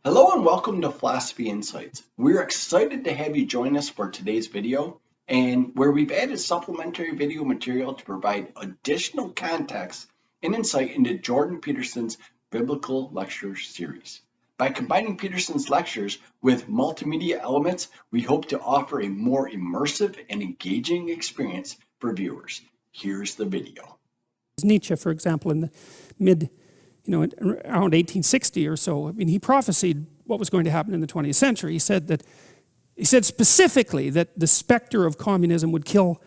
Hello and welcome to Philosophy Insights. We're excited to have you join us for today's video, and where we've added supplementary video material to provide additional context and insight into Jordan Peterson's Biblical Lecture series. By combining Peterson's lectures with multimedia elements, we hope to offer a more immersive and engaging experience for viewers. Here's the video. Nietzsche, for example, in the around 1860 or so, I mean, he prophesied what was going to happen in the 20th century. He said specifically that the specter of communism would kill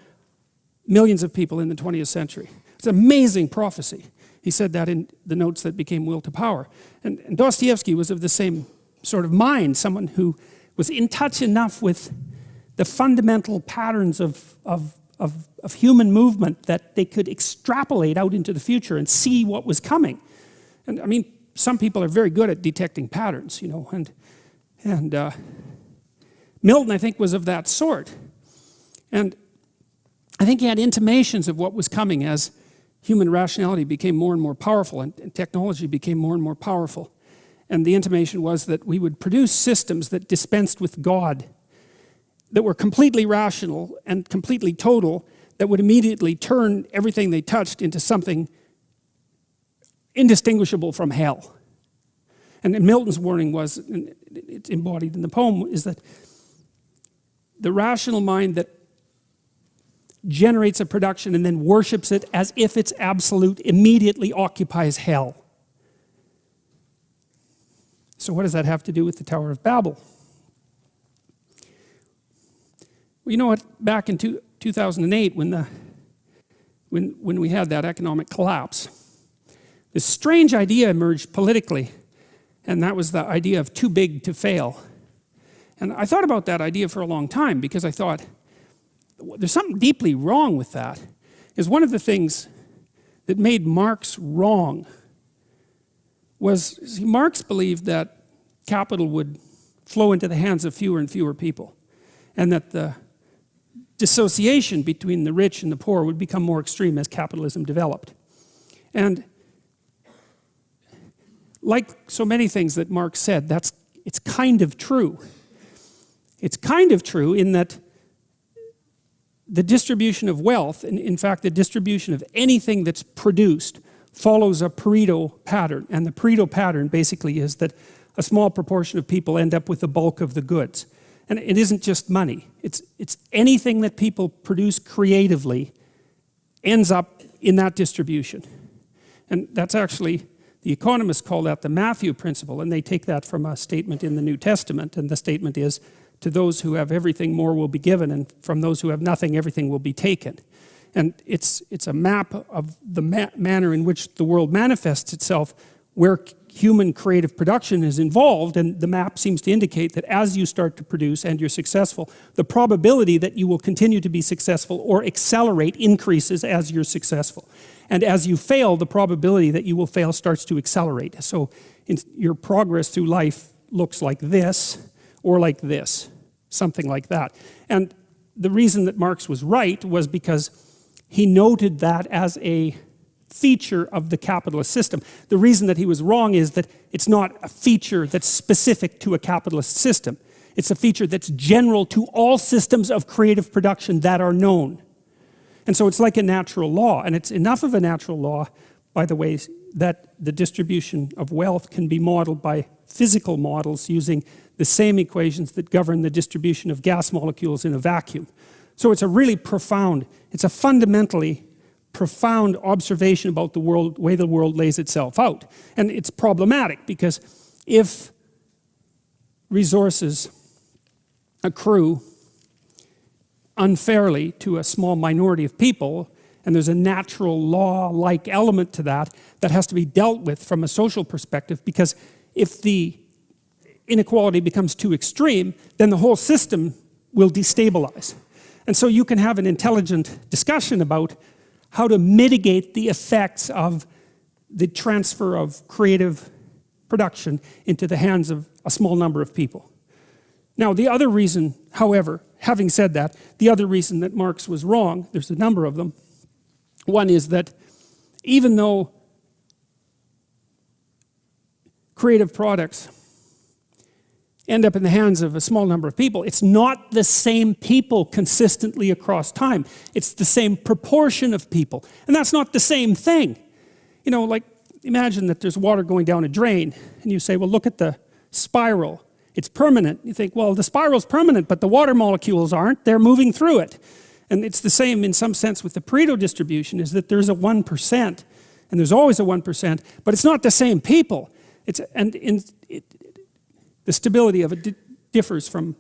millions of people in the 20th century. It's an amazing prophecy. He said that in the notes that became Will to Power. And Dostoevsky was of the same sort of mind, someone who was in touch enough with the fundamental patterns of human movement that they could extrapolate out into the future and see what was coming. And I mean, some people are very good at detecting patterns, and Milton, I think, was of that sort. And I think he had intimations of what was coming as human rationality became more and more powerful and technology became more and more powerful. And the intimation was that we would produce systems that dispensed with God, that were completely rational and completely total, that would immediately turn everything they touched into something indistinguishable from hell. And Milton's warning was, and it's embodied in the poem, is that the rational mind that generates a production and then worships it as if it's absolute immediately occupies hell. So what does that have to do with the Tower of Babel? Well, you know what, back in 2008 when we had that economic collapse, this strange idea emerged politically, and that was the idea of too big to fail. And I thought about that idea for a long time because I thought, there's something deeply wrong with that. Is one of the things that made Marx wrong was Marx believed that capital would flow into the hands of fewer and fewer people, and that the dissociation between the rich and the poor would become more extreme as capitalism developed. And like so many things that Marx said, it's kind of true. It's kind of true in that the distribution of wealth, and in fact the distribution of anything that's produced, follows a Pareto pattern. And the Pareto pattern basically is that a small proportion of people end up with the bulk of the goods. And it isn't just money. It's anything that people produce creatively ends up in that distribution. And that's actually, the economists call that the Matthew principle, and they take that from a statement in the New Testament, and the statement is, to those who have everything, more will be given, and from those who have nothing, everything will be taken. And it's a map of the manner in which the world manifests itself, where human creative production is involved, and the map seems to indicate that as you start to produce and you're successful, the probability that you will continue to be successful or accelerate increases as you're successful. And as you fail, the probability that you will fail starts to accelerate. So your progress through life looks like this, or like this, something like that. And the reason that Marx was right was because he noted that as a feature of the capitalist system. The reason that he was wrong is that it's not a feature that's specific to a capitalist system. It's a feature that's general to all systems of creative production that are known. And so it's like a natural law, and it's enough of a natural law, by the way, that the distribution of wealth can be modeled by physical models using the same equations that govern the distribution of gas molecules in a vacuum. So it's a really profound, it's a fundamentally profound observation about the world, way the world lays itself out. And it's problematic because if resources accrue unfairly to a small minority of people, and there's a natural law-like element to that that has to be dealt with from a social perspective, because if the inequality becomes too extreme, then the whole system will destabilize. And so you can have an intelligent discussion about how to mitigate the effects of the transfer of creative production into the hands of a small number of people. Now, the other reason, however, having said that, the other reason that Marx was wrong, there's a number of them. One is that even though creative products end up in the hands of a small number of people, it's not the same people consistently across time. It's the same proportion of people. And that's not the same thing. You know, like, imagine that there's water going down a drain, and you say, well, look at the spiral. It's permanent. You think, well, the spiral's permanent, but the water molecules aren't. They're moving through it. And it's the same in some sense with the Pareto distribution, is that there's a 1%, and there's always a 1%, but it's not the same people. The stability of it differs from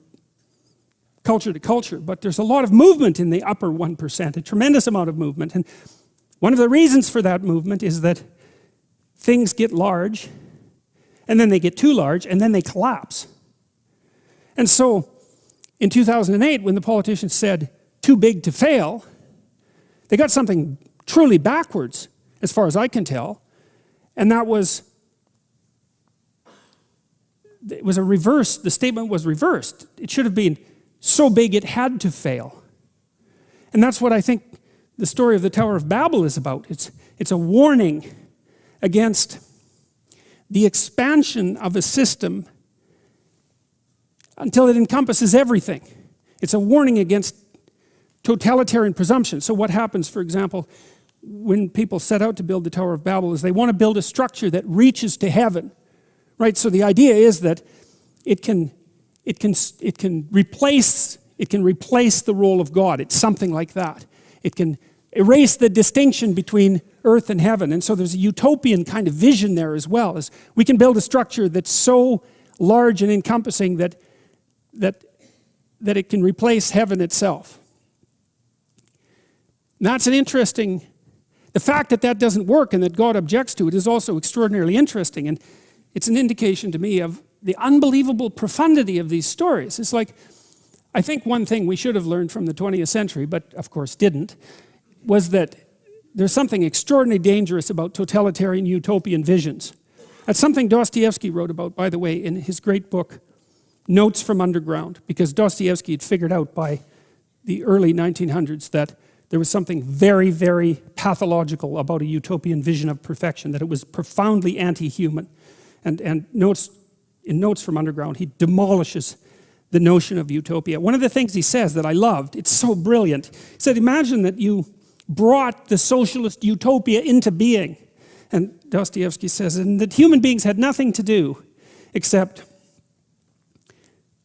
culture to culture, but there's a lot of movement in the upper 1%, a tremendous amount of movement. And one of the reasons for that movement is that things get large, and then they get too large, and then they collapse. And so, in 2008, when the politicians said, too big to fail, they got something truly backwards, as far as I can tell, and that was, it was a reverse, the statement was reversed. It should have been, so big it had to fail. And that's what I think the story of the Tower of Babel is about. It's a warning against the expansion of a system until it encompasses everything. It's a warning against totalitarian presumption. So what happens, for example, when people set out to build the Tower of Babel is they want to build a structure that reaches to heaven, right? So the idea is that it can replace the role of God. It's something like that. It can erase the distinction between earth and heaven. And so there's a utopian kind of vision there as well, as we can build a structure that's so large and encompassing that it can replace heaven itself. And that's an interesting, the fact that that doesn't work and that God objects to it is also extraordinarily interesting. And it's an indication to me of the unbelievable profundity of these stories. It's like, I think one thing we should have learned from the 20th century, but of course didn't, was that there's something extraordinarily dangerous about totalitarian utopian visions. That's something Dostoevsky wrote about, by the way, in his great book, Notes from Underground, because Dostoevsky had figured out by the early 1900s that there was something very, very pathological about a utopian vision of perfection, that it was profoundly anti-human. And in Notes from Underground, he demolishes the notion of utopia. One of the things he says that I loved, it's so brilliant, he said, imagine that you brought the socialist utopia into being. And Dostoevsky says, and that human beings had nothing to do except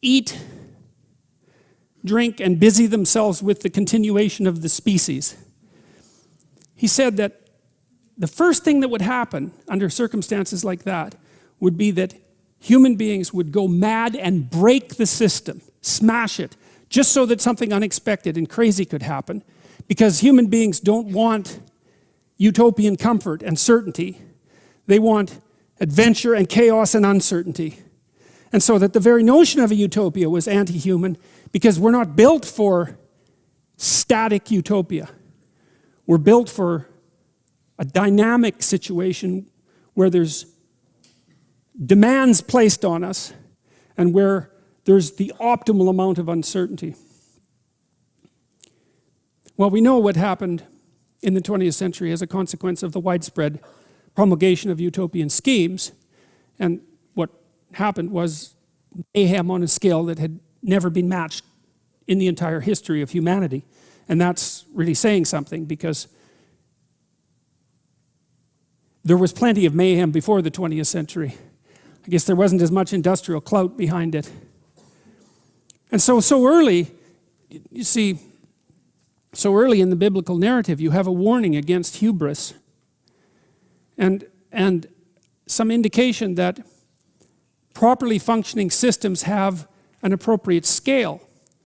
eat, drink, and busy themselves with the continuation of the species. He said that the first thing that would happen under circumstances like that would be that human beings would go mad and break the system, smash it, just so that something unexpected and crazy could happen, because human beings don't want utopian comfort and certainty. They want adventure and chaos and uncertainty. And so that the very notion of a utopia was anti-human, because we're not built for static utopia. We're built for a dynamic situation where there's demands placed on us and where there's the optimal amount of uncertainty. Well, we know what happened in the 20th century as a consequence of the widespread promulgation of utopian schemes. And what happened was mayhem on a scale that had never been matched in the entire history of humanity. And that's really saying something, because there was plenty of mayhem before the 20th century. I guess there wasn't as much industrial clout behind it. And so early, you see, so early in the biblical narrative, you have a warning against hubris and some indication that properly functioning systems have an appropriate scale.